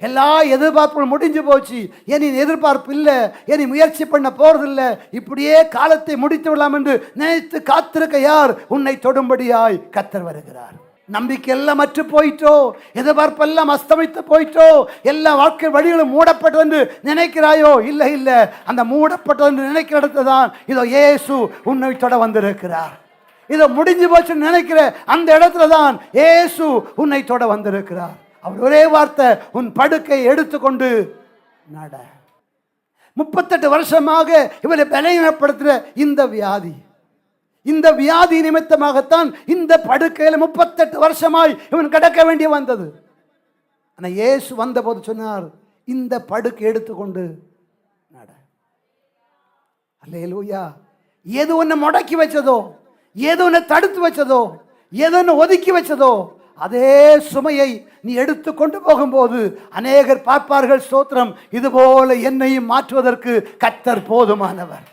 எல்லா எதிர்பார்ப்புகளும் முடிஞ்சு போச்சு, இனி எதிர்பார்ப்பு இல்லை, இனி முயற்சி பண்ண போறதில்லை, இப்படியே காலத்தை முடித்து விடலாம் என்று நினைத்து காத்திருக்க யார்? உன்னை தொடும்படியாய் கர்த்தர் வருகிறார். நம்பிக்கை எல்லாம் அற்று போயிட்டோ, எதிர்பார்ப்பெல்லாம் அஸ்தமித்து போயிட்டோ, எல்லா வாழ்க்கை வழிகளும் மூடப்பட்டது என்று நினைக்கிறாயோ? இல்லை இல்லை, அந்த மூடப்பட்டது என்று நினைக்கிற இடத்துல தான் இதோ இயேசு உன்னை தொட வந்திருக்கிறார். இதோ முடிஞ்சு போச்சு நினைக்கிற அந்த இடத்துல தான் இயேசு உன்னை தொட வந்திருக்கிறார். அவர் ஒரே வார்த்தை, உன் படுக்கை எடுத்துக்கொண்டு நட. 38 வருஷமாக இவரை பலவீனப்படுத்துகிற இந்த வியாதி நிமித்தமாகத்தான் இந்த படுக்கையில் 38 வருஷமாய் இவன் கிடக்க வேண்டிய வந்தது. ஆனால் இயேசு வந்தபோது சொன்னார், இந்த படுக்கை எடுத்துக்கொண்டு நட. அல்லேலூயா. எது ஒன்று முடக்கி வச்சதோ, எது ஒன்று தடுத்து வச்சதோ, எது ஒன்று ஒதுக்கி வச்சதோ, அதே சுமையை நீ எடுத்துக்கொண்டு போகும்போது அநேகர் பார்ப்பார்கள், ஸ்தோத்திரம், இதுபோல என்னையும் மாற்றுவதற்கு கர்த்தர் போதுமானவர்.